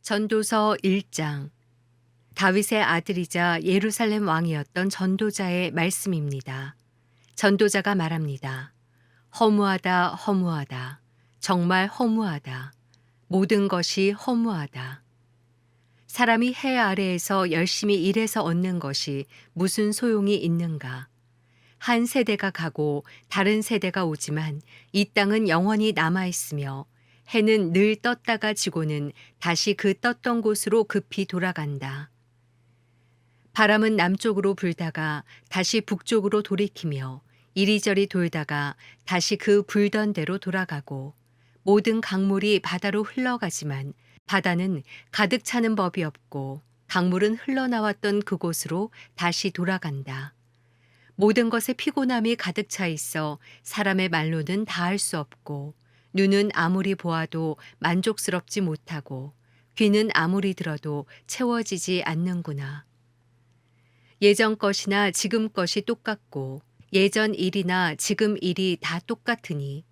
전도서 1장. 다윗의 아들이자 예루살렘 왕이었던 전도자의 말씀입니다. 전도자가 말합니다. 허무하다, 허무하다. 정말 허무하다. 모든 것이 허무하다. 사람이 해 아래에서 열심히 일해서 얻는 것이 무슨 소용이 있는가? 한 세대가 가고 다른 세대가 오지만 이 땅은 영원히 남아있으며 해는 늘 떴다가 지고는 다시 그 떴던 곳으로 급히 돌아간다. 바람은 남쪽으로 불다가 다시 북쪽으로 돌이키며 이리저리 돌다가 다시 그 불던 대로 돌아가고 모든 강물이 바다로 흘러가지만 바다는 가득 차는 법이 없고 강물은 흘러나왔던 그곳으로 다시 돌아간다. 모든 것에 피곤함이 가득 차 있어 사람의 말로는 다할 수 없고 눈은 아무리 보아도 만족스럽지 못하고 귀는 아무리 들어도 채워지지 않는구나. 예전 것이나 지금 것이 똑같고 예전 일이나 지금 일이 다 똑같으니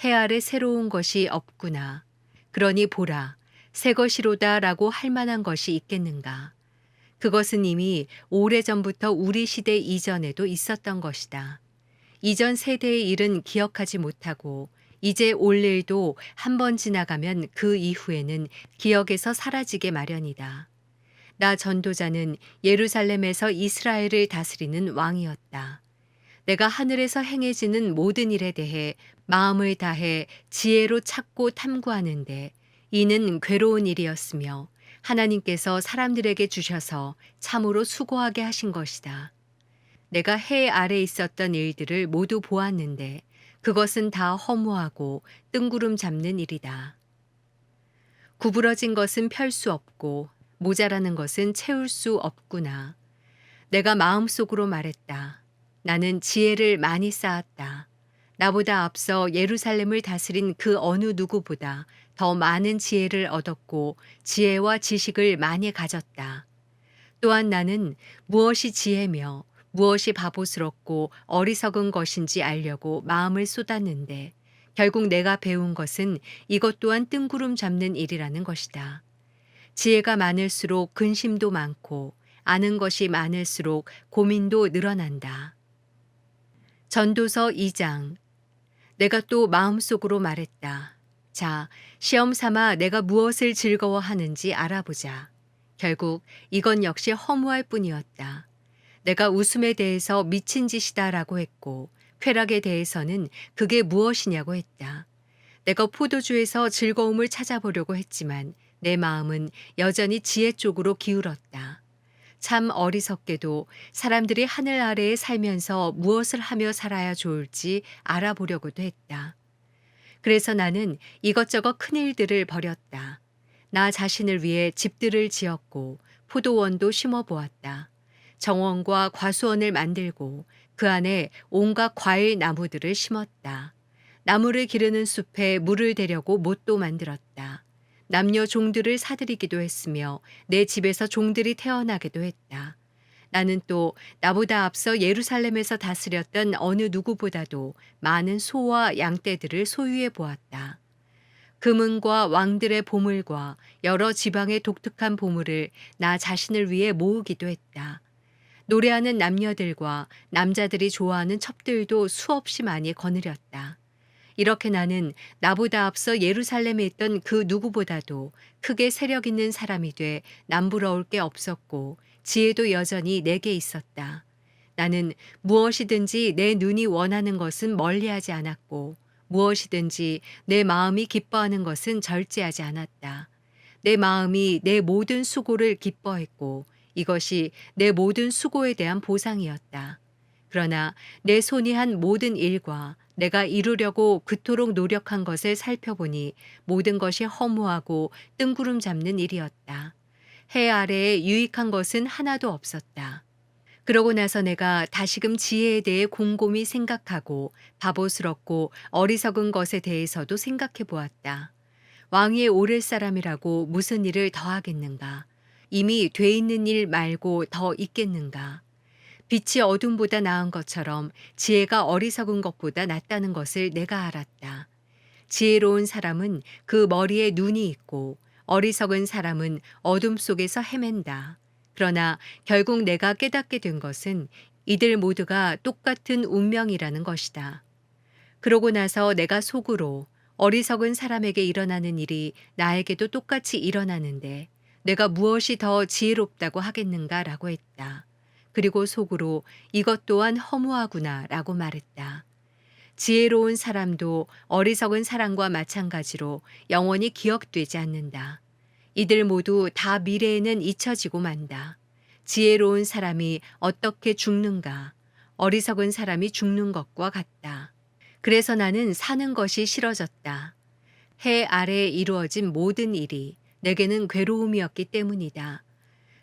해 아래 새로운 것이 없구나. 그러니 보라, 새 것이로다라고 할 만한 것이 있겠는가. 그것은 이미 오래전부터 우리 시대 이전에도 있었던 것이다. 이전 세대의 일은 기억하지 못하고 이제 올 일도 한 번 지나가면 그 이후에는 기억에서 사라지게 마련이다. 나 전도자는 예루살렘에서 이스라엘을 다스리는 왕이었다. 내가 하늘에서 행해지는 모든 일에 대해 마음을 다해 지혜로 찾고 탐구하는데 이는 괴로운 일이었으며 하나님께서 사람들에게 주셔서 참으로 수고하게 하신 것이다. 내가 해 아래 있었던 일들을 모두 보았는데 그것은 다 허무하고 뜬구름 잡는 일이다. 구부러진 것은 펼 수 없고 모자라는 것은 채울 수 없구나. 내가 마음속으로 말했다. 나는 지혜를 많이 쌓았다. 나보다 앞서 예루살렘을 다스린 그 어느 누구보다 더 많은 지혜를 얻었고 지혜와 지식을 많이 가졌다. 또한 나는 무엇이 지혜며 무엇이 바보스럽고 어리석은 것인지 알려고 마음을 쏟았는데 결국 내가 배운 것은 이것 또한 뜬구름 잡는 일이라는 것이다. 지혜가 많을수록 근심도 많고 아는 것이 많을수록 고민도 늘어난다. 전도서 2장. 내가 또 마음속으로 말했다. 자, 시험 삼아 내가 무엇을 즐거워하는지 알아보자. 결국 이건 역시 허무할 뿐이었다. 내가 웃음에 대해서 미친 짓이다라고 했고 쾌락에 대해서는 그게 무엇이냐고 했다. 내가 포도주에서 즐거움을 찾아보려고 했지만 내 마음은 여전히 지혜 쪽으로 기울었다. 참 어리석게도 사람들이 하늘 아래에 살면서 무엇을 하며 살아야 좋을지 알아보려고도 했다. 그래서 나는 이것저것 큰 일들을 벌였다. 나 자신을 위해 집들을 지었고 포도원도 심어보았다. 정원과 과수원을 만들고 그 안에 온갖 과일 나무들을 심었다. 나무를 기르는 숲에 물을 대려고 못도 만들었다. 남녀 종들을 사들이기도 했으며 내 집에서 종들이 태어나기도 했다. 나는 또 나보다 앞서 예루살렘에서 다스렸던 어느 누구보다도 많은 소와 양떼들을 소유해 보았다. 금은과 왕들의 보물과 여러 지방의 독특한 보물을 나 자신을 위해 모으기도 했다. 노래하는 남녀들과 남자들이 좋아하는 첩들도 수없이 많이 거느렸다. 이렇게 나는 나보다 앞서 예루살렘에 있던 그 누구보다도 크게 세력 있는 사람이 돼 남부러울 게 없었고 지혜도 여전히 내게 있었다. 나는 무엇이든지 내 눈이 원하는 것은 멀리하지 않았고 무엇이든지 내 마음이 기뻐하는 것은 절제하지 않았다. 내 마음이 내 모든 수고를 기뻐했고 이것이 내 모든 수고에 대한 보상이었다. 그러나 내 손이 한 모든 일과 내가 이루려고 그토록 노력한 것을 살펴보니 모든 것이 허무하고 뜬구름 잡는 일이었다. 해 아래에 유익한 것은 하나도 없었다. 그러고 나서 내가 다시금 지혜에 대해 곰곰이 생각하고 바보스럽고 어리석은 것에 대해서도 생각해 보았다. 왕위에 오를 사람이라고 무슨 일을 더 하겠는가? 이미 돼 있는 일 말고 더 있겠는가? 빛이 어둠보다 나은 것처럼 지혜가 어리석은 것보다 낫다는 것을 내가 알았다. 지혜로운 사람은 그 머리에 눈이 있고 어리석은 사람은 어둠 속에서 헤맨다. 그러나 결국 내가 깨닫게 된 것은 이들 모두가 똑같은 운명이라는 것이다. 그러고 나서 내가 속으로 어리석은 사람에게 일어나는 일이 나에게도 똑같이 일어나는데 내가 무엇이 더 지혜롭다고 하겠는가라고 했다. 그리고 속으로 이것 또한 허무하구나라고 말했다. 지혜로운 사람도 어리석은 사람과 마찬가지로 영원히 기억되지 않는다. 이들 모두 다 미래에는 잊혀지고 만다. 지혜로운 사람이 어떻게 죽는가? 어리석은 사람이 죽는 것과 같다. 그래서 나는 사는 것이 싫어졌다. 해 아래에 이루어진 모든 일이 내게는 괴로움이었기 때문이다.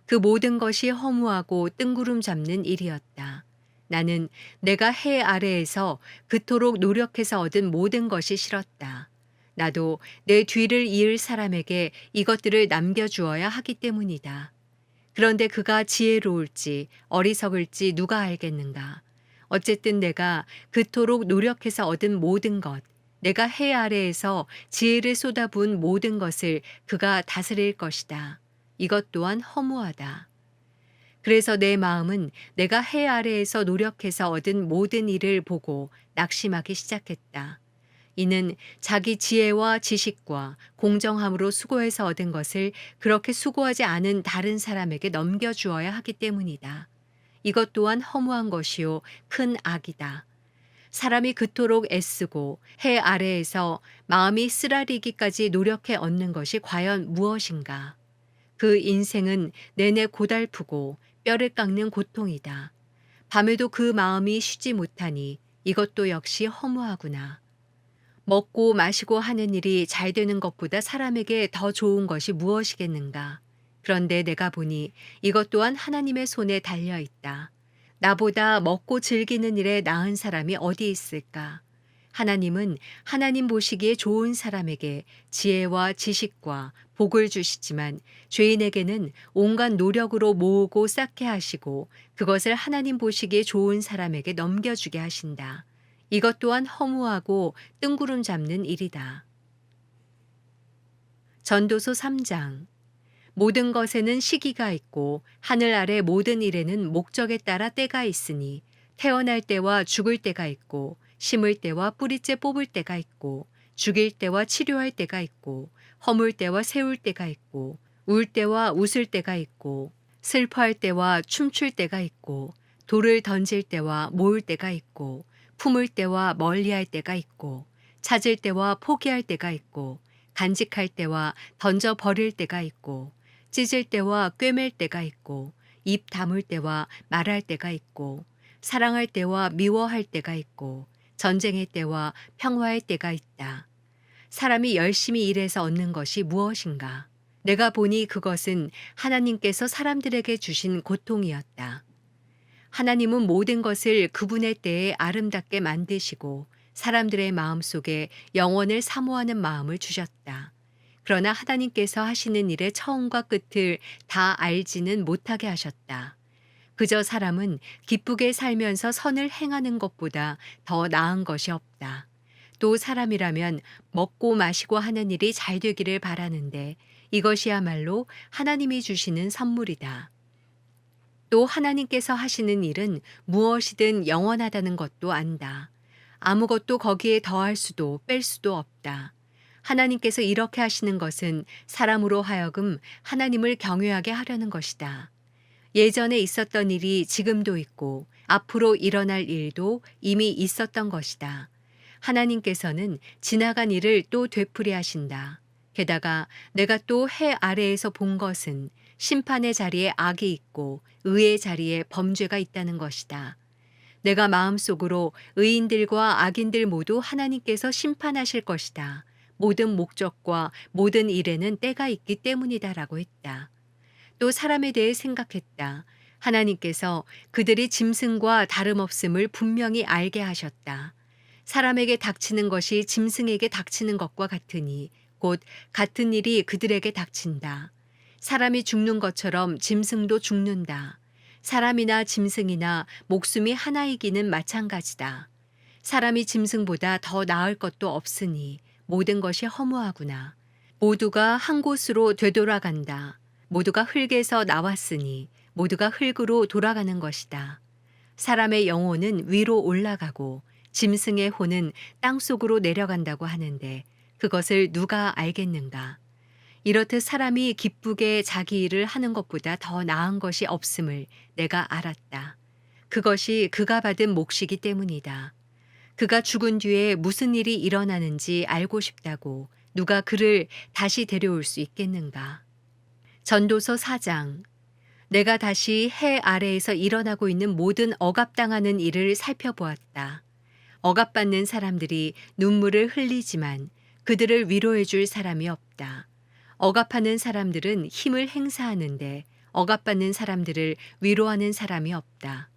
그 모든 것이 허무하고 뜬구름 잡는 일이었다. 나는 내가 해 아래에서 그토록 노력해서 얻은 모든 것이 싫었다. 나도 내 뒤를 이을 사람에게 이것들을 남겨주어야 하기 때문이다. 그런데 그가 지혜로울지 어리석을지 누가 알겠는가? 어쨌든 내가 그토록 노력해서 얻은 모든 것, 내가 해 아래에서 지혜를 쏟아부은 모든 것을 그가 다스릴 것이다. 이것 또한 허무하다. 그래서 내 마음은 내가 해 아래에서 노력해서 얻은 모든 일을 보고 낙심하기 시작했다. 이는 자기 지혜와 지식과 공정함으로 수고해서 얻은 것을 그렇게 수고하지 않은 다른 사람에게 넘겨주어야 하기 때문이다. 이것 또한 허무한 것이요 큰 악이다. 사람이 그토록 애쓰고 해 아래에서 마음이 쓰라리기까지 노력해 얻는 것이 과연 무엇인가? 그 인생은 내내 고달프고 뼈를 깎는 고통이다. 밤에도 그 마음이 쉬지 못하니 이것도 역시 허무하구나. 먹고 마시고 하는 일이 잘 되는 것보다 사람에게 더 좋은 것이 무엇이겠는가. 그런데 내가 보니 이것 또한 하나님의 손에 달려 있다. 나보다 먹고 즐기는 일에 나은 사람이 어디 있을까? 하나님은 하나님 보시기에 좋은 사람에게 지혜와 지식과 복을 주시지만 죄인에게는 온갖 노력으로 모으고 쌓게 하시고 그것을 하나님 보시기에 좋은 사람에게 넘겨주게 하신다. 이것 또한 허무하고 뜬구름 잡는 일이다. 전도서 3장. 모든 것에는 시기가 있고 하늘 아래 모든 일에는 목적에 따라 때가 있으니 태어날 때와 죽을 때가 있고 심을 때와 뿌리째 뽑을 때가 있고 죽일 때와 치료할 때가 있고 허물 때와 세울 때가 있고 울 때와 웃을 때가 있고 슬퍼할 때와 춤출 때가 있고 돌을 던질 때와 모을 때가 있고 품을 때와 멀리할 때가 있고 찾을 때와 포기할 때가 있고 간직할 때와 던져 버릴 때가 있고 찢을 때와 꿰맬 때가 있고 입 다물 때와 말할 때가 있고 사랑할 때와 미워할 때가 있고 전쟁의 때와 평화의 때가 있다. 사람이 열심히 일해서 얻는 것이 무엇인가? 내가 보니 그것은 하나님께서 사람들에게 주신 고통이었다. 하나님은 모든 것을 그분의 때에 아름답게 만드시고 사람들의 마음속에 영원을 사모하는 마음을 주셨다. 그러나 하나님께서 하시는 일의 처음과 끝을 다 알지는 못하게 하셨다. 그저 사람은 기쁘게 살면서 선을 행하는 것보다 더 나은 것이 없다. 또 사람이라면 먹고 마시고 하는 일이 잘 되기를 바라는데 이것이야말로 하나님이 주시는 선물이다. 또 하나님께서 하시는 일은 무엇이든 영원하다는 것도 안다. 아무것도 거기에 더할 수도 뺄 수도 없다. 하나님께서 이렇게 하시는 것은 사람으로 하여금 하나님을 경외하게 하려는 것이다. 예전에 있었던 일이 지금도 있고 앞으로 일어날 일도 이미 있었던 것이다. 하나님께서는 지나간 일을 또 되풀이하신다. 게다가 내가 또 해 아래에서 본 것은 심판의 자리에 악이 있고 의의 자리에 범죄가 있다는 것이다. 내가 마음속으로 의인들과 악인들 모두 하나님께서 심판하실 것이다. 모든 목적과 모든 일에는 때가 있기 때문이다라고 했다. 또 사람에 대해 생각했다. 하나님께서 그들이 짐승과 다름없음을 분명히 알게 하셨다. 사람에게 닥치는 것이 짐승에게 닥치는 것과 같으니 곧 같은 일이 그들에게 닥친다. 사람이 죽는 것처럼 짐승도 죽는다. 사람이나 짐승이나 목숨이 하나이기는 마찬가지다. 사람이 짐승보다 더 나을 것도 없으니 모든 것이 허무하구나. 모두가 한 곳으로 되돌아간다. 모두가 흙에서 나왔으니 모두가 흙으로 돌아가는 것이다. 사람의 영혼은 위로 올라가고 짐승의 혼은 땅속으로 내려간다고 하는데 그것을 누가 알겠는가? 이렇듯 사람이 기쁘게 자기 일을 하는 것보다 더 나은 것이 없음을 내가 알았다. 그것이 그가 받은 몫이기 때문이다. 그가 죽은 뒤에 무슨 일이 일어나는지 알고 싶다고 누가 그를 다시 데려올 수 있겠는가? 전도서 4장. 내가 다시 해 아래에서 일어나고 있는 모든 억압당하는 일을 살펴보았다. 억압받는 사람들이 눈물을 흘리지만 그들을 위로해 줄 사람이 없다. 억압하는 사람들은 힘을 행사하는데 억압받는 사람들을 위로하는 사람이 없다.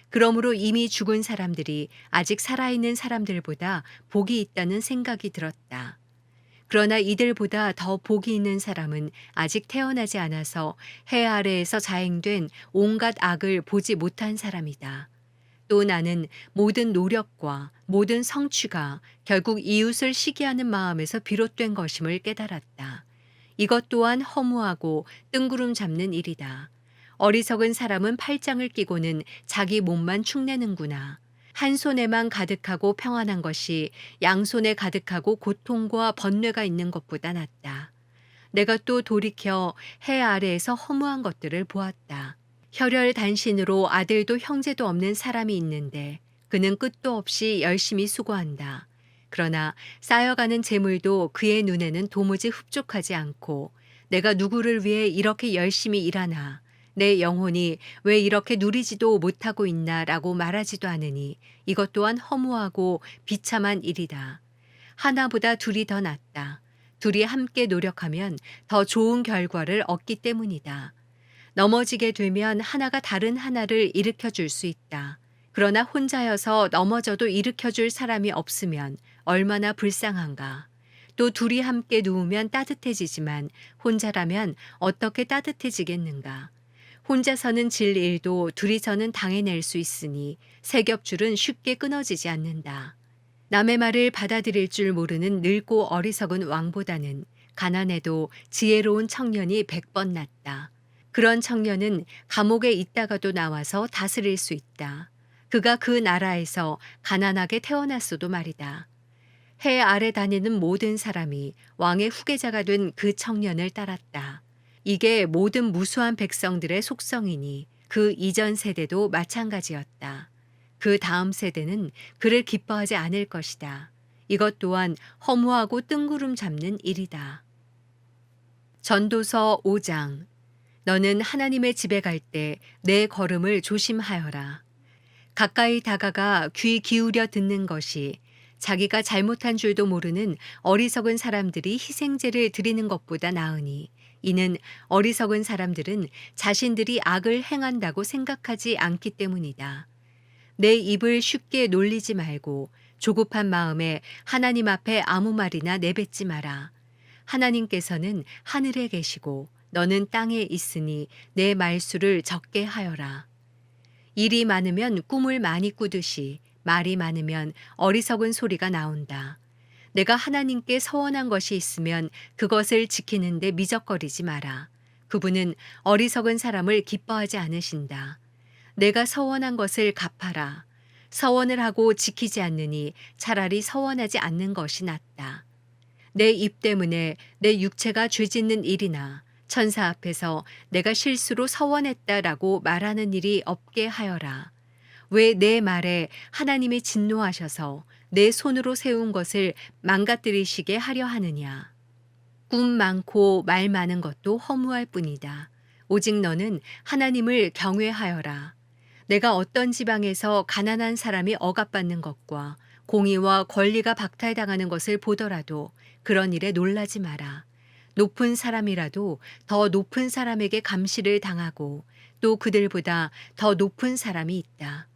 그러므로 이미 죽은 사람들이 아직 살아있는 사람들보다 복이 있다는 생각이 들었다. 그러나 이들보다 더 복이 있는 사람은 아직 태어나지 않아서 해 아래에서 자행된 온갖 악을 보지 못한 사람이다. 또 나는 모든 노력과 모든 성취가 결국 이웃을 시기하는 마음에서 비롯된 것임을 깨달았다. 이것 또한 허무하고 뜬구름 잡는 일이다. 어리석은 사람은 팔짱을 끼고는 자기 몸만 축내는구나. 한 손에만 가득하고 평안한 것이 양손에 가득하고 고통과 번뇌가 있는 것보다 낫다. 내가 또 돌이켜 해 아래에서 허무한 것들을 보았다. 혈혈단신으로 아들도 형제도 없는 사람이 있는데 그는 끝도 없이 열심히 수고한다. 그러나 쌓여가는 재물도 그의 눈에는 도무지 흡족하지 않고 내가 누구를 위해 이렇게 열심히 일하나 내 영혼이 왜 이렇게 누리지도 못하고 있나라고 말하지도 않으니 이것 또한 허무하고 비참한 일이다. 하나보다 둘이 더 낫다. 둘이 함께 노력하면 더 좋은 결과를 얻기 때문이다. 넘어지게 되면 하나가 다른 하나를 일으켜 줄 수 있다. 그러나 혼자여서 넘어져도 일으켜 줄 사람이 없으면 얼마나 불쌍한가. 또 둘이 함께 누우면 따뜻해지지만 혼자라면 어떻게 따뜻해지겠는가. 혼자서는 질 일도 둘이서는 당해낼 수 있으니 세 겹줄은 쉽게 끊어지지 않는다. 남의 말을 받아들일 줄 모르는 늙고 어리석은 왕보다는 가난해도 지혜로운 청년이 100번 낫다. 그런 청년은 감옥에 있다가도 나와서 다스릴 수 있다. 그가 그 나라에서 가난하게 태어났어도 말이다. 해 아래 다니는 모든 사람이 왕의 후계자가 된 그 청년을 따랐다. 이게 모든 무수한 백성들의 속성이니 그 이전 세대도 마찬가지였다. 그 다음 세대는 그를 기뻐하지 않을 것이다. 이것 또한 허무하고 뜬구름 잡는 일이다. 전도서 5장. 너는 하나님의 집에 갈 때 내 걸음을 조심하여라. 가까이 다가가 귀 기울여 듣는 것이 자기가 잘못한 줄도 모르는 어리석은 사람들이 희생제를 드리는 것보다 나으니 이는 어리석은 사람들은 자신들이 악을 행한다고 생각하지 않기 때문이다. 내 입을 쉽게 놀리지 말고 조급한 마음에 하나님 앞에 아무 말이나 내뱉지 마라. 하나님께서는 하늘에 계시고 너는 땅에 있으니 내 말수를 적게 하여라. 일이 많으면 꿈을 많이 꾸듯이 말이 많으면 어리석은 소리가 나온다. 내가 하나님께 서원한 것이 있으면 그것을 지키는데 미적거리지 마라. 그분은 어리석은 사람을 기뻐하지 않으신다. 내가 서원한 것을 갚아라. 서원을 하고 지키지 않느니 차라리 서원하지 않는 것이 낫다. 내 입 때문에 내 육체가 죄짓는 일이나 천사 앞에서 내가 실수로 서원했다라고 말하는 일이 없게 하여라. 왜 내 말에 하나님이 진노하셔서 내 손으로 세운 것을 망가뜨리시게 하려 하느냐. 꿈 많고 말 많은 것도 허무할 뿐이다. 오직 너는 하나님을 경외하여라. 내가 어떤 지방에서 가난한 사람이 억압받는 것과 공의와 권리가 박탈당하는 것을 보더라도 그런 일에 놀라지 마라. 높은 사람이라도 더 높은 사람에게 감시를 당하고 또 그들보다 더 높은 사람이 있다.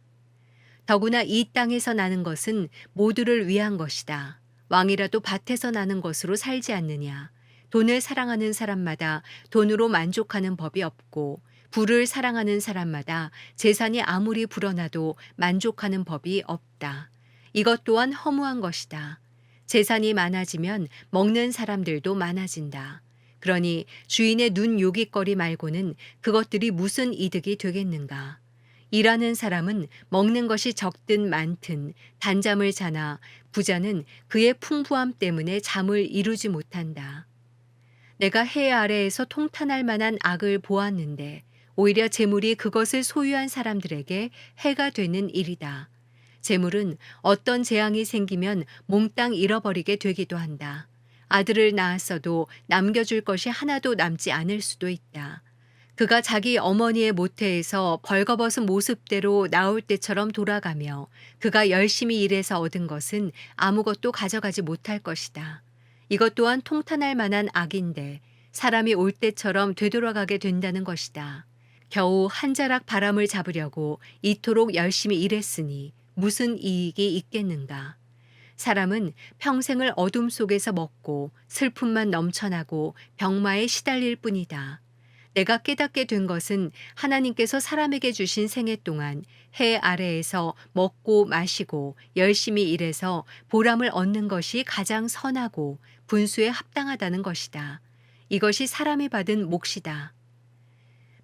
더구나 이 땅에서 나는 것은 모두를 위한 것이다. 왕이라도 밭에서 나는 것으로 살지 않느냐. 돈을 사랑하는 사람마다 돈으로 만족하는 법이 없고 부를 사랑하는 사람마다 재산이 아무리 불어나도 만족하는 법이 없다. 이것 또한 허무한 것이다. 재산이 많아지면 먹는 사람들도 많아진다. 그러니 주인의 눈 요깃거리 말고는 그것들이 무슨 이득이 되겠는가. 일하는 사람은 먹는 것이 적든 많든 단잠을 자나 부자는 그의 풍부함 때문에 잠을 이루지 못한다. 내가 해 아래에서 통탄할 만한 악을 보았는데 오히려 재물이 그것을 소유한 사람들에게 해가 되는 일이다. 재물은 어떤 재앙이 생기면 몽땅 잃어버리게 되기도 한다. 아들을 낳았어도 남겨줄 것이 하나도 남지 않을 수도 있다. 그가 자기 어머니의 모태에서 벌거벗은 모습대로 나올 때처럼 돌아가며 그가 열심히 일해서 얻은 것은 아무것도 가져가지 못할 것이다. 이것 또한 통탄할 만한 악인데 사람이 올 때처럼 되돌아가게 된다는 것이다. 겨우 한 자락 바람을 잡으려고 이토록 열심히 일했으니 무슨 이익이 있겠는가. 사람은 평생을 어둠 속에서 먹고 슬픔만 넘쳐나고 병마에 시달릴 뿐이다. 내가 깨닫게 된 것은 하나님께서 사람에게 주신 생애 동안 해 아래에서 먹고 마시고 열심히 일해서 보람을 얻는 것이 가장 선하고 분수에 합당하다는 것이다. 이것이 사람이 받은 몫이다.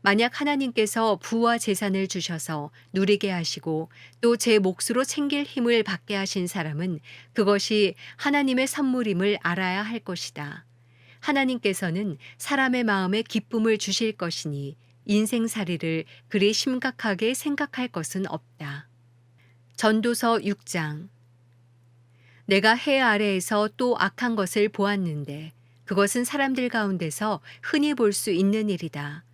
만약 하나님께서 부와 재산을 주셔서 누리게 하시고 또 제 몫으로 챙길 힘을 받게 하신 사람은 그것이 하나님의 선물임을 알아야 할 것이다. 하나님께서는 사람의 마음에 기쁨을 주실 것이니 인생살이를 그리 심각하게 생각할 것은 없다. 전도서 6장. 내가 해 아래에서 또 악한 것을 보았는데 그것은 사람들 가운데서 흔히 볼 수 있는 일이다.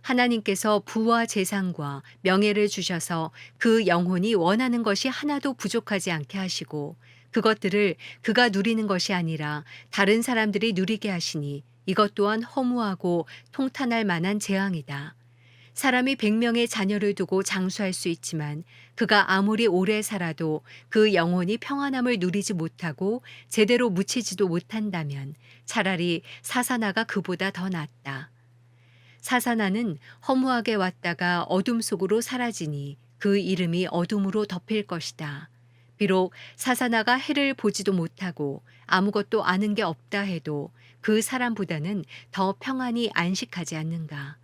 하나님께서 부와 재산과 명예를 주셔서 그 영혼이 원하는 것이 하나도 부족하지 않게 하시고 그것들을 그가 누리는 것이 아니라 다른 사람들이 누리게 하시니 이것 또한 허무하고 통탄할 만한 재앙이다. 사람이 100명의 자녀를 두고 장수할 수 있지만 그가 아무리 오래 살아도 그 영혼이 평안함을 누리지 못하고 제대로 묻히지도 못한다면 차라리 사사나가 그보다 더 낫다. 사사나는 허무하게 왔다가 어둠 속으로 사라지니 그 이름이 어둠으로 덮일 것이다. 비록 사사나가 해를 보지도 못하고 아무것도 아는 게 없다 해도 그 사람보다는 더 평안히 안식하지 않는가.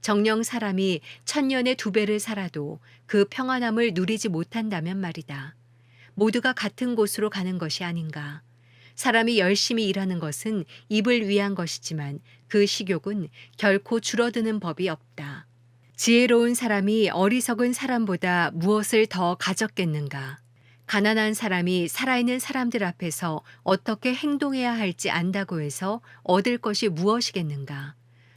정녕 사람이 1000년의 2배를 살아도 그 평안함을 누리지 못한다면 말이다. 모두가 같은 곳으로 가는 것이 아닌가. 사람이 열심히 일하는 것은 입을 위한 것이지만 그 식욕은 결코 줄어드는 법이 없다. 지혜로운 사람이 어리석은 사람보다 무엇을 더 가졌겠는가. 가난한 사람이 살아있는 사람들 앞에서 어떻게 행동해야 할지 안다고 해서 얻을 것이 무엇이겠는가.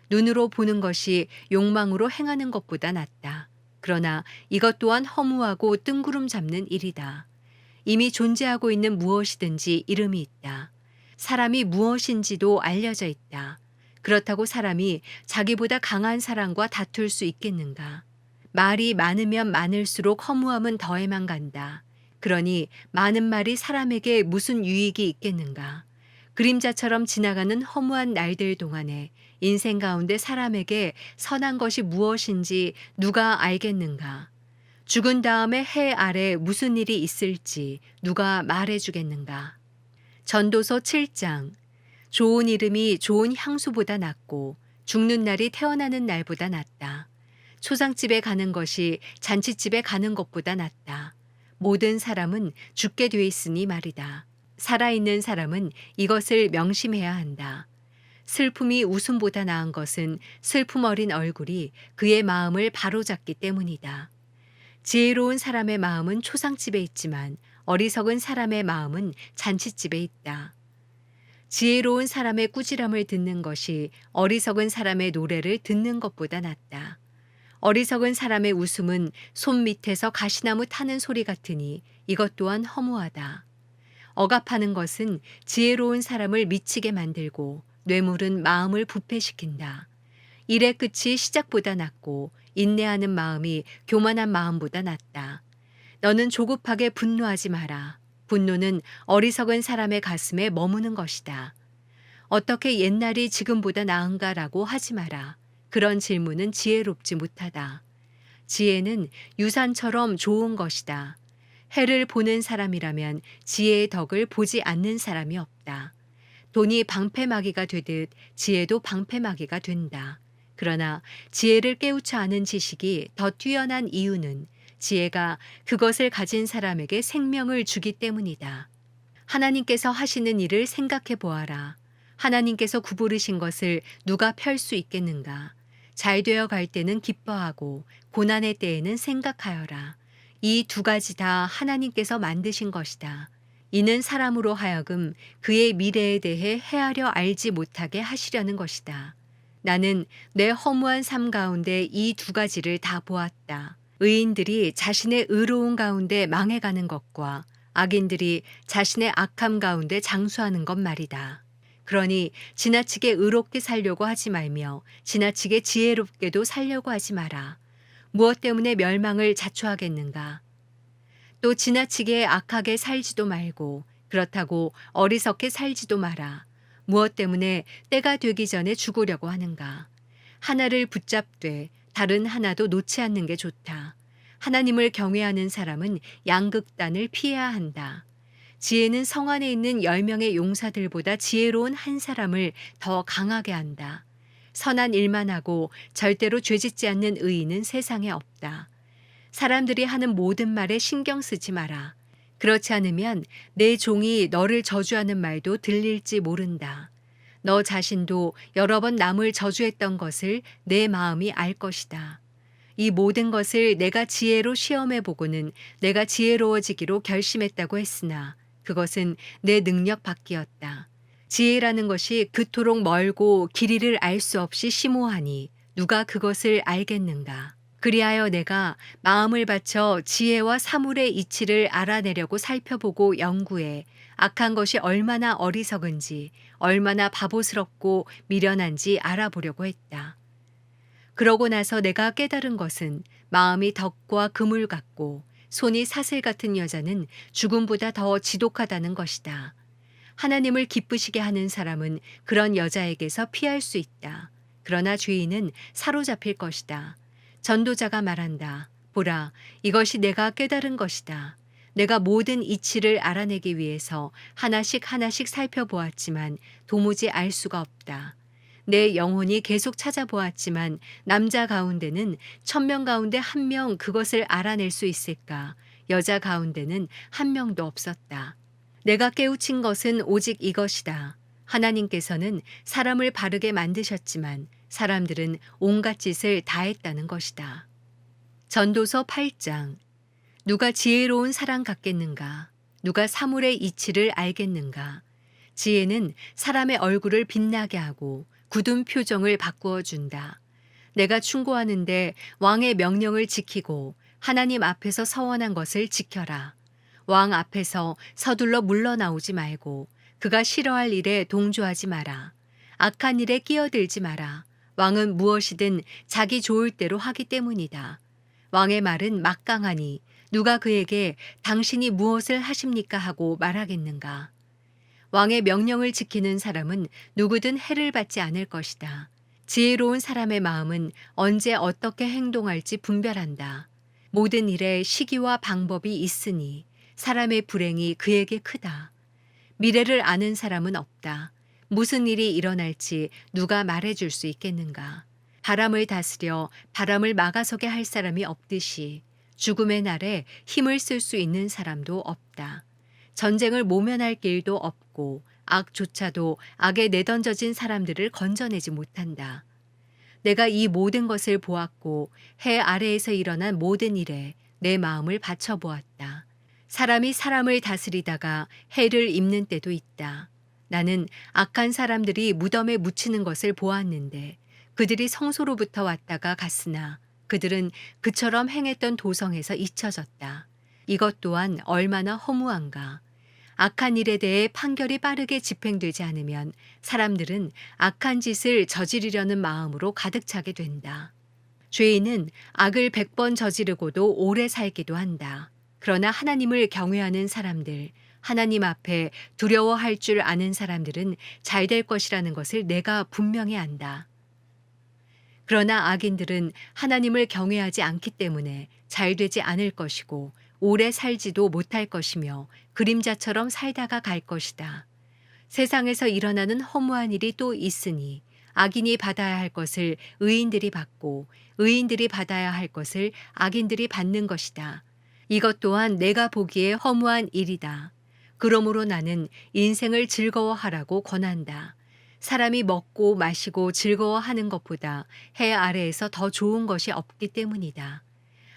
눈으로 보는 것이 욕망으로 행하는 것보다 낫다. 그러나 이것 또한 허무하고 뜬구름 잡는 일이다. 이미 존재하고 있는 무엇이든지 이름이 있다. 사람이 무엇인지도 알려져 있다. 그렇다고 사람이 자기보다 강한 사람과 다툴 수 있겠는가? 말이 많으면 많을수록 허무함은 더해만 간다. 그러니 많은 말이 사람에게 무슨 유익이 있겠는가? 그림자처럼 지나가는 허무한 날들 동안에 인생 가운데 사람에게 선한 것이 무엇인지 누가 알겠는가? 죽은 다음에 해 아래 무슨 일이 있을지 누가 말해주겠는가? 전도서 7장. 좋은 이름이 좋은 향수보다 낫고 죽는 날이 태어나는 날보다 낫다. 초상집에 가는 것이 잔치집에 가는 것보다 낫다. 모든 사람은 죽게 돼 있으니 말이다. 살아있는 사람은 이것을 명심해야 한다. 슬픔이 웃음보다 나은 것은 슬픔 어린 얼굴이 그의 마음을 바로잡기 때문이다. 지혜로운 사람의 마음은 초상집에 있지만 어리석은 사람의 마음은 잔치집에 있다. 지혜로운 사람의 꾸지람을 듣는 것이 어리석은 사람의 노래를 듣는 것보다 낫다. 어리석은 사람의 웃음은 손 밑에서 가시나무 타는 소리 같으니 이것 또한 허무하다. 억압하는 것은 지혜로운 사람을 미치게 만들고 뇌물은 마음을 부패시킨다. 일의 끝이 시작보다 낫고 인내하는 마음이 교만한 마음보다 낫다. 너는 조급하게 분노하지 마라. 분노는 어리석은 사람의 가슴에 머무는 것이다. 어떻게 옛날이 지금보다 나은가라고 하지 마라. 그런 질문은 지혜롭지 못하다. 지혜는 유산처럼 좋은 것이다. 해를 보는 사람이라면 지혜의 덕을 보지 않는 사람이 없다. 돈이 방패막이가 되듯 지혜도 방패막이가 된다. 그러나 지혜를 깨우쳐 아는 지식이 더 뛰어난 이유는 지혜가 그것을 가진 사람에게 생명을 주기 때문이다. 하나님께서 하시는 일을 생각해 보아라. 하나님께서 구부르신 것을 누가 펼 수 있겠는가? 잘 되어 갈 때는 기뻐하고 고난의 때에는 생각하여라. 이 두 가지 다 하나님께서 만드신 것이다. 이는 사람으로 하여금 그의 미래에 대해 헤아려 알지 못하게 하시려는 것이다. 나는 내 허무한 삶 가운데 이 두 가지를 다 보았다. 의인들이 자신의 의로운 가운데 망해가는 것과 악인들이 자신의 악함 가운데 장수하는 것 말이다. 그러니 지나치게 의롭게 살려고 하지 말며 지나치게 지혜롭게도 살려고 하지 마라. 무엇 때문에 멸망을 자초하겠는가? 또 지나치게 악하게 살지도 말고 그렇다고 어리석게 살지도 마라. 무엇 때문에 때가 되기 전에 죽으려고 하는가? 하나를 붙잡되 다른 하나도 놓지 않는 게 좋다. 하나님을 경외하는 사람은 양극단을 피해야 한다. 지혜는 성 안에 있는 10명의 용사들보다 지혜로운 한 사람을 더 강하게 한다. 선한 일만 하고 절대로 죄짓지 않는 의인은 세상에 없다. 사람들이 하는 모든 말에 신경 쓰지 마라. 그렇지 않으면 내 종이 너를 저주하는 말도 들릴지 모른다. 너 자신도 여러 번 남을 저주했던 것을 내 마음이 알 것이다. 이 모든 것을 내가 지혜로 시험해 보고는 내가 지혜로워지기로 결심했다고 했으나 그것은 내 능력 밖이었다. 지혜라는 것이 그토록 멀고 길이를 알 수 없이 심오하니 누가 그것을 알겠는가? 그리하여 내가 마음을 바쳐 지혜와 사물의 이치를 알아내려고 살펴보고 연구해 악한 것이 얼마나 어리석은지 얼마나 바보스럽고 미련한지 알아보려고 했다. 그러고 나서 내가 깨달은 것은 마음이 덕과 그물 같고 손이 사슬 같은 여자는 죽음보다 더 지독하다는 것이다. 하나님을 기쁘시게 하는 사람은 그런 여자에게서 피할 수 있다. 그러나 죄인은 사로잡힐 것이다. 전도자가 말한다. 보라, 이것이 내가 깨달은 것이다. 내가 모든 이치를 알아내기 위해서 하나씩 하나씩 살펴보았지만 도무지 알 수가 없다. 내 영혼이 계속 찾아보았지만 남자 가운데는 1000명 가운데 1명 그것을 알아낼 수 있을까? 여자 가운데는 1명도 없었다. 내가 깨우친 것은 오직 이것이다. 하나님께서는 사람을 바르게 만드셨지만 사람들은 온갖 짓을 다 했다는 것이다. 전도서 8장. 누가 지혜로운 사람 같겠는가? 누가 사물의 이치를 알겠는가? 지혜는 사람의 얼굴을 빛나게 하고 굳은 표정을 바꾸어 준다. 내가 충고하는데 왕의 명령을 지키고 하나님 앞에서 서원한 것을 지켜라. 왕 앞에서 서둘러 물러나오지 말고 그가 싫어할 일에 동조하지 마라. 악한 일에 끼어들지 마라. 왕은 무엇이든 자기 좋을 대로 하기 때문이다. 왕의 말은 막강하니 누가 그에게 당신이 무엇을 하십니까 하고 말하겠는가. 왕의 명령을 지키는 사람은 누구든 해를 받지 않을 것이다. 지혜로운 사람의 마음은 언제 어떻게 행동할지 분별한다. 모든 일에 시기와 방법이 있으니 사람의 불행이 그에게 크다. 미래를 아는 사람은 없다. 무슨 일이 일어날지 누가 말해줄 수 있겠는가. 바람을 다스려 바람을 막아서게 할 사람이 없듯이 죽음의 날에 힘을 쓸 수 있는 사람도 없다. 전쟁을 모면할 길도 없고 악조차도 악에 내던져진 사람들을 건져내지 못한다. 내가 이 모든 것을 보았고 해 아래에서 일어난 모든 일에 내 마음을 바쳐보았다. 사람이 사람을 다스리다가 해를 입는 때도 있다. 나는 악한 사람들이 무덤에 묻히는 것을 보았는데 그들이 성소로부터 왔다가 갔으나 그들은 그처럼 행했던 도성에서 잊혀졌다. 이것 또한 얼마나 허무한가. 악한 일에 대해 판결이 빠르게 집행되지 않으면 사람들은 악한 짓을 저지르려는 마음으로 가득 차게 된다. 죄인은 악을 100번 저지르고도 오래 살기도 한다. 그러나 하나님을 경외하는 사람들, 하나님 앞에 두려워할 줄 아는 사람들은 잘 될 것이라는 것을 내가 분명히 안다. 그러나 악인들은 하나님을 경외하지 않기 때문에 잘 되지 않을 것이고 오래 살지도 못할 것이며 그림자처럼 살다가 갈 것이다. 세상에서 일어나는 허무한 일이 또 있으니 악인이 받아야 할 것을 의인들이 받고 의인들이 받아야 할 것을 악인들이 받는 것이다. 이것 또한 내가 보기에 허무한 일이다. 그러므로 나는 인생을 즐거워하라고 권한다. 사람이 먹고 마시고 즐거워하는 것보다 해 아래에서 더 좋은 것이 없기 때문이다.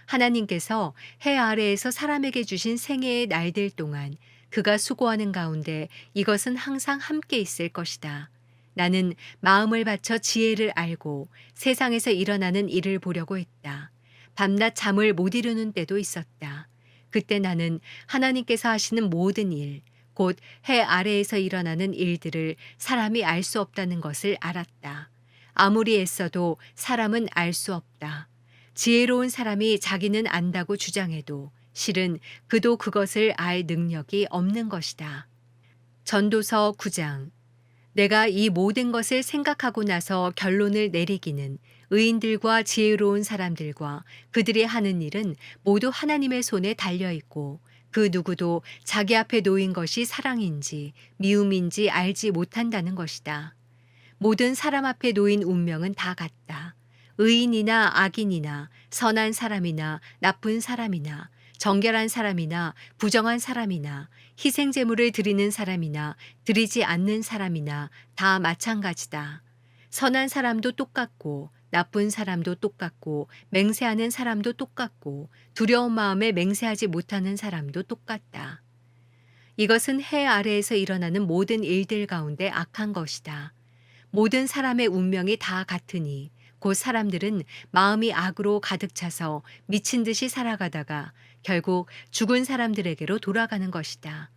하나님께서 해 아래에서 사람에게 주신 생애의 날들 동안 그가 수고하는 가운데 이것은 항상 함께 있을 것이다. 나는 마음을 바쳐 지혜를 알고 세상에서 일어나는 일을 보려고 했다. 밤낮 잠을 못 이루는 때도 있었다. 그때 나는 하나님께서 하시는 모든 일, 곧 해 아래에서 일어나는 일들을 사람이 알 수 없다는 것을 알았다. 아무리 애써도 사람은 알 수 없다. 지혜로운 사람이 자기는 안다고 주장해도 실은 그도 그것을 알 능력이 없는 것이다. 전도서 9장. 내가 이 모든 것을 생각하고 나서 결론을 내리기는 의인들과 지혜로운 사람들과 그들이 하는 일은 모두 하나님의 손에 달려 있고 그 누구도 자기 앞에 놓인 것이 사랑인지 미움인지 알지 못한다는 것이다. 모든 사람 앞에 놓인 운명은 다 같다. 의인이나 악인이나 선한 사람이나 나쁜 사람이나 정결한 사람이나 부정한 사람이나 희생제물을 드리는 사람이나 드리지 않는 사람이나 다 마찬가지다. 선한 사람도 똑같고 나쁜 사람도 똑같고 맹세하는 사람도 똑같고 두려운 마음에 맹세하지 못하는 사람도 똑같다. 이것은 해 아래에서 일어나는 모든 일들 가운데 악한 것이다. 모든 사람의 운명이 다 같으니 곧 사람들은 마음이 악으로 가득 차서 미친 듯이 살아가다가 결국 죽은 사람들에게로 돌아가는 것이다.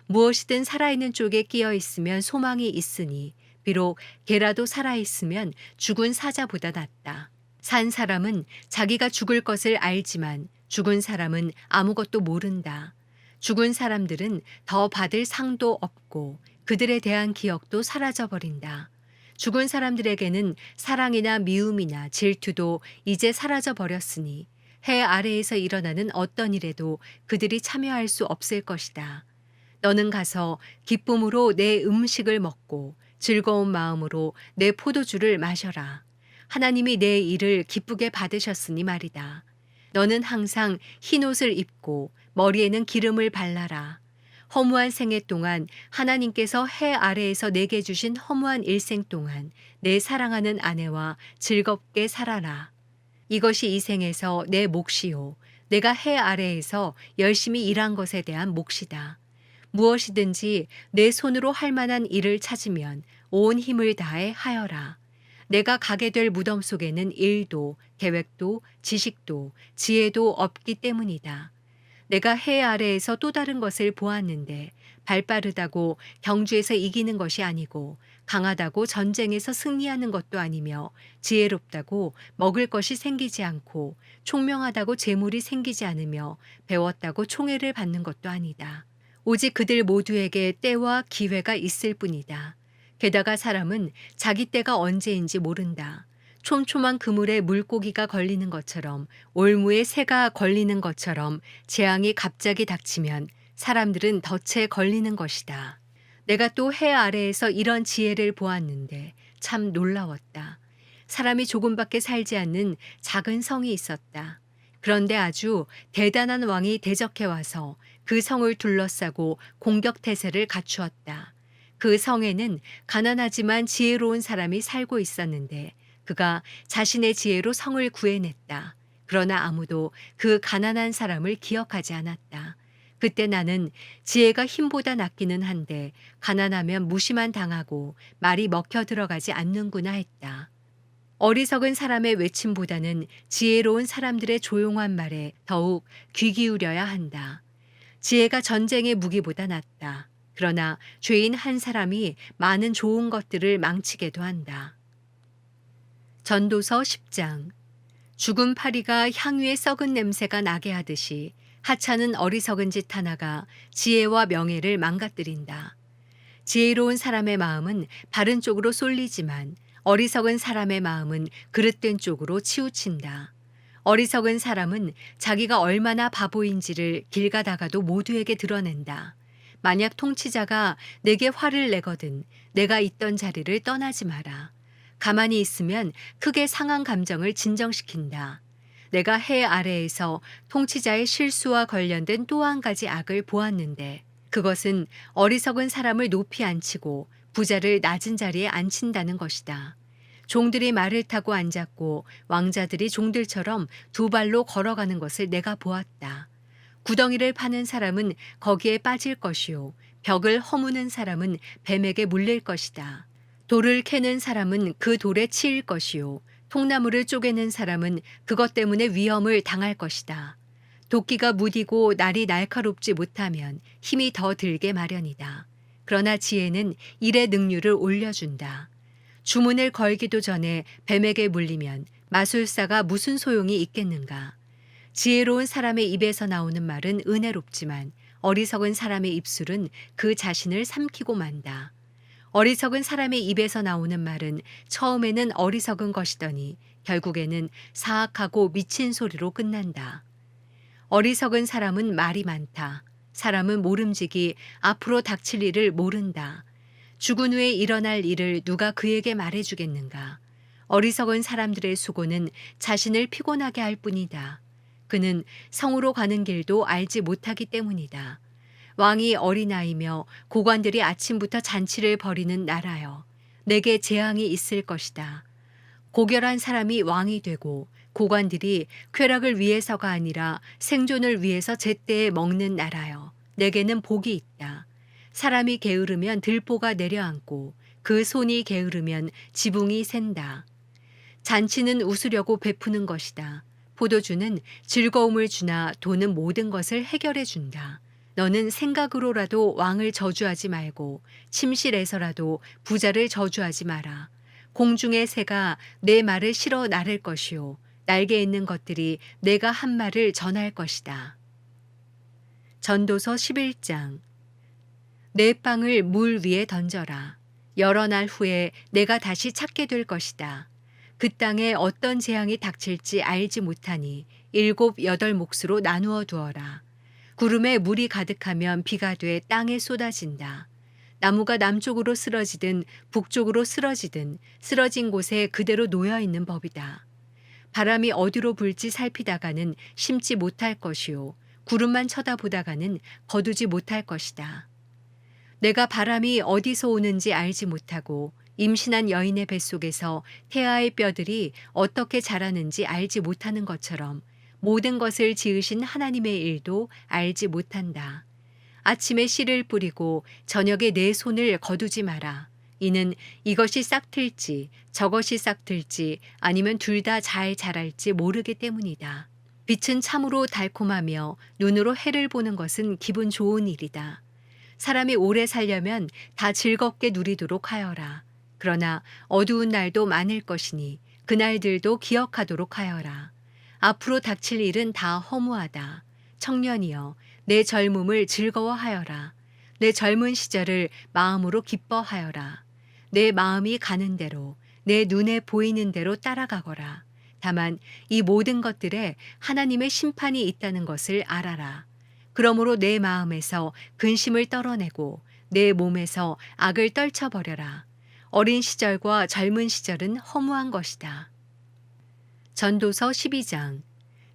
무엇이든 살아있는 쪽에 끼어 있으면 소망이 있으니 비록 개라도 살아있으면 죽은 사자보다 낫다. 산 사람은 자기가 죽을 것을 알지만 죽은 사람은 아무것도 모른다. 죽은 사람들은 더 받을 상도 없고 그들에 대한 기억도 사라져버린다. 죽은 사람들에게는 사랑이나 미움이나 질투도 이제 사라져 버렸으니 해 아래에서 일어나는 어떤 일에도 그들이 참여할 수 없을 것이다. 너는 가서 기쁨으로 내 음식을 먹고 즐거운 마음으로 내 포도주를 마셔라. 하나님이 내 일을 기쁘게 받으셨으니 말이다. 너는 항상 흰옷을 입고 머리에는 기름을 발라라. 허무한 생애 동안 하나님께서 해 아래에서 내게 주신 허무한 일생 동안 내 사랑하는 아내와 즐겁게 살아라. 이것이 이 생에서 내 몫이요. 내가 해 아래에서 열심히 일한 것에 대한 몫이다. 무엇이든지 내 손으로 할 만한 일을 찾으면 온 힘을 다해 하여라. 내가 가게 될 무덤 속에는 일도, 계획도, 지식도, 지혜도 없기 때문이다. 내가 해 아래에서 또 다른 것을 보았는데 발빠르다고 경주에서 이기는 것이 아니고 강하다고 전쟁에서 승리하는 것도 아니며 지혜롭다고 먹을 것이 생기지 않고 총명하다고 재물이 생기지 않으며 배웠다고 총애를 받는 것도 아니다. 오직 그들 모두에게 때와 기회가 있을 뿐이다. 게다가 사람은 자기 때가 언제인지 모른다. 촘촘한 그물에 물고기가 걸리는 것처럼 올무에 새가 걸리는 것처럼 재앙이 갑자기 닥치면 사람들은 덫에 걸리는 것이다. 내가 또 해 아래에서 이런 지혜를 보았는데 참 놀라웠다. 사람이 조금밖에 살지 않는 작은 성이 있었다. 그런데 아주 대단한 왕이 대적해 와서 그 성을 둘러싸고 공격 태세를 갖추었다. 그 성에는 가난하지만 지혜로운 사람이 살고 있었는데 그가 자신의 지혜로 성을 구해냈다. 그러나 아무도 그 가난한 사람을 기억하지 않았다. 그때 나는 지혜가 힘보다 낫기는 한데 가난하면 무시만 당하고 말이 먹혀 들어가지 않는구나 했다. 어리석은 사람의 외침보다는 지혜로운 사람들의 조용한 말에 더욱 귀 기울여야 한다. 지혜가 전쟁의 무기보다 낫다. 그러나 죄인 한 사람이 많은 좋은 것들을 망치게도 한다. 전도서 10장. 죽은 파리가 향유에 썩은 냄새가 나게 하듯이 하찮은 어리석은 짓 하나가 지혜와 명예를 망가뜨린다. 지혜로운 사람의 마음은 바른 쪽으로 쏠리지만 어리석은 사람의 마음은 그릇된 쪽으로 치우친다. 어리석은 사람은 자기가 얼마나 바보인지를 길 가다가도 모두에게 드러낸다. 만약 통치자가 내게 화를 내거든 내가 있던 자리를 떠나지 마라. 가만히 있으면 크게 상한 감정을 진정시킨다. 내가 해 아래에서 통치자의 실수와 관련된 또 한 가지 악을 보았는데 그것은 어리석은 사람을 높이 앉히고 부자를 낮은 자리에 앉힌다는 것이다. 종들이 말을 타고 앉았고 왕자들이 종들처럼 두 발로 걸어가는 것을 내가 보았다. 구덩이를 파는 사람은 거기에 빠질 것이요 벽을 허무는 사람은 뱀에게 물릴 것이다. 돌을 캐는 사람은 그 돌에 치일 것이요 통나무를 쪼개는 사람은 그것 때문에 위험을 당할 것이다. 도끼가 무디고 날이 날카롭지 못하면 힘이 더 들게 마련이다. 그러나 지혜는 일의 능률을 올려준다. 주문을 걸기도 전에 뱀에게 물리면 마술사가 무슨 소용이 있겠는가. 지혜로운 사람의 입에서 나오는 말은 은혜롭지만 어리석은 사람의 입술은 그 자신을 삼키고 만다. 어리석은 사람의 입에서 나오는 말은 처음에는 어리석은 것이더니 결국에는 사악하고 미친 소리로 끝난다. 어리석은 사람은 말이 많다. 사람은 모름지기 앞으로 닥칠 일을 모른다. 죽은 후에 일어날 일을 누가 그에게 말해주겠는가. 어리석은 사람들의 수고는 자신을 피곤하게 할 뿐이다. 그는 성으로 가는 길도 알지 못하기 때문이다. 왕이 어린아이며 고관들이 아침부터 잔치를 벌이는 나라여. 내게 재앙이 있을 것이다. 고결한 사람이 왕이 되고 고관들이 쾌락을 위해서가 아니라 생존을 위해서 제때에 먹는 나라여. 내게는 복이 있다. 사람이 게으르면 들보가 내려앉고 그 손이 게으르면 지붕이 샌다. 잔치는 웃으려고 베푸는 것이다. 포도주는 즐거움을 주나 돈은 모든 것을 해결해 준다. 너는 생각으로라도 왕을 저주하지 말고 침실에서라도 부자를 저주하지 마라. 공중의 새가 내 말을 실어 나를 것이요 날개 있는 것들이 내가 한 말을 전할 것이다. 전도서 11장. 내 빵을 물 위에 던져라. 여러 날 후에 내가 다시 찾게 될 것이다. 그 땅에 어떤 재앙이 닥칠지 알지 못하니 7, 8 몫으로 나누어 두어라. 구름에 물이 가득하면 비가 돼 땅에 쏟아진다. 나무가 남쪽으로 쓰러지든 북쪽으로 쓰러지든 쓰러진 곳에 그대로 놓여 있는 법이다. 바람이 어디로 불지 살피다가는 심지 못할 것이요 구름만 쳐다보다가는 거두지 못할 것이다. 내가 바람이 어디서 오는지 알지 못하고 임신한 여인의 뱃속에서 태아의 뼈들이 어떻게 자라는지 알지 못하는 것처럼 모든 것을 지으신 하나님의 일도 알지 못한다. 아침에 씨를 뿌리고 저녁에 내 손을 거두지 마라. 이는 이것이 싹틀지 저것이 싹틀지 아니면 둘 다 잘 자랄지 모르기 때문이다. 빛은 참으로 달콤하며 눈으로 해를 보는 것은 기분 좋은 일이다. 사람이 오래 살려면 다 즐겁게 누리도록 하여라. 그러나 어두운 날도 많을 것이니 그날들도 기억하도록 하여라. 앞으로 닥칠 일은 다 허무하다. 청년이여, 내 젊음을 즐거워하여라. 내 젊은 시절을 마음으로 기뻐하여라. 내 마음이 가는 대로, 내 눈에 보이는 대로 따라가거라. 다만 이 모든 것들에 하나님의 심판이 있다는 것을 알아라. 그러므로 내 마음에서 근심을 떨어내고 내 몸에서 악을 떨쳐버려라. 어린 시절과 젊은 시절은 허무한 것이다. 전도서 12장.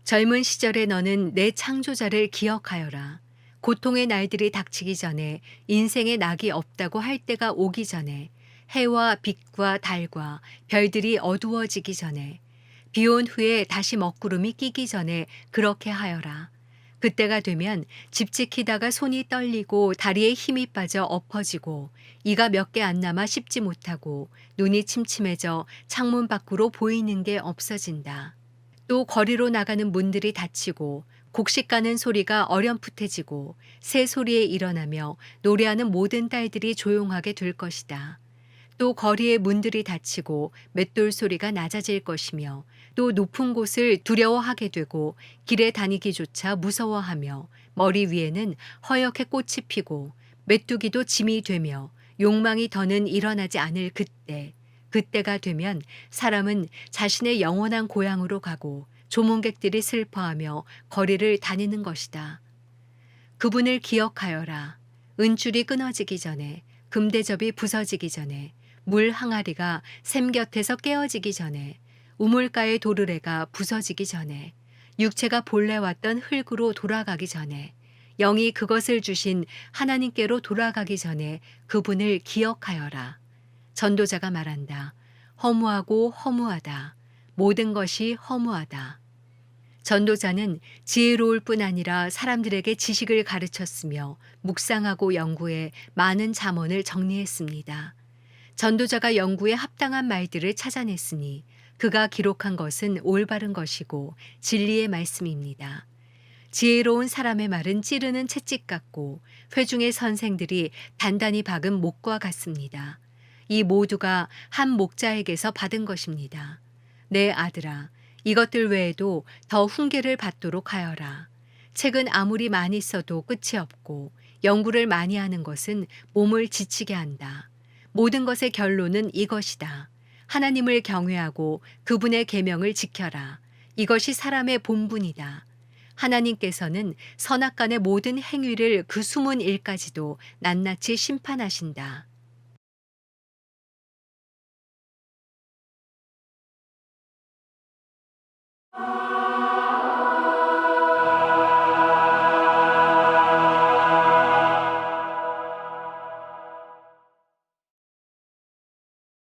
젊은 시절에 너는 내 창조자를 기억하여라. 고통의 날들이 닥치기 전에 인생의 낙이 없다고 할 때가 오기 전에 해와 빛과 달과 별들이 어두워지기 전에 비온 후에 다시 먹구름이 끼기 전에 그렇게 하여라. 그때가 되면 집 지키다가 손이 떨리고 다리에 힘이 빠져 엎어지고 이가 몇 개 안 남아 씹지 못하고 눈이 침침해져 창문 밖으로 보이는 게 없어진다. 또 거리로 나가는 문들이 닫히고 곡식 가는 소리가 어렴풋해지고 새 소리에 일어나며 노래하는 모든 딸들이 조용하게 될 것이다. 또 거리의 문들이 닫히고 맷돌 소리가 낮아질 것이며 또 높은 곳을 두려워하게 되고 길에 다니기조차 무서워하며 머리 위에는 허옇게 꽃이 피고 메뚜기도 짐이 되며 욕망이 더는 일어나지 않을 그때가 되면 사람은 자신의 영원한 고향으로 가고 조문객들이 슬퍼하며 거리를 다니는 것이다. 그분을 기억하여라. 은줄이 끊어지기 전에, 금대접이 부서지기 전에, 물 항아리가 샘 곁에서 깨어지기 전에, 우물가의 도르래가 부서지기 전에, 육체가 본래 왔던 흙으로 돌아가기 전에, 영이 그것을 주신 하나님께로 돌아가기 전에 그분을 기억하여라. 전도자가 말한다. 허무하고 허무하다. 모든 것이 허무하다. 전도자는 지혜로울 뿐 아니라 사람들에게 지식을 가르쳤으며 묵상하고 연구해 많은 잠언을 정리했습니다. 전도자가 연구에 합당한 말들을 찾아냈으니 그가 기록한 것은 올바른 것이고 진리의 말씀입니다. 지혜로운 사람의 말은 찌르는 채찍 같고 회중의 선생들이 단단히 박은 목과 같습니다. 이 모두가 한 목자에게서 받은 것입니다. 내 아들아, 이것들 외에도 더 훈계를 받도록 하여라. 책은 아무리 많이 써도 끝이 없고 연구를 많이 하는 것은 몸을 지치게 한다. 모든 것의 결론은 이것이다. 하나님을 경외하고 그분의 계명을 지켜라. 이것이 사람의 본분이다. 하나님께서는 선악간의 모든 행위를 그 숨은 일까지도 낱낱이 심판하신다.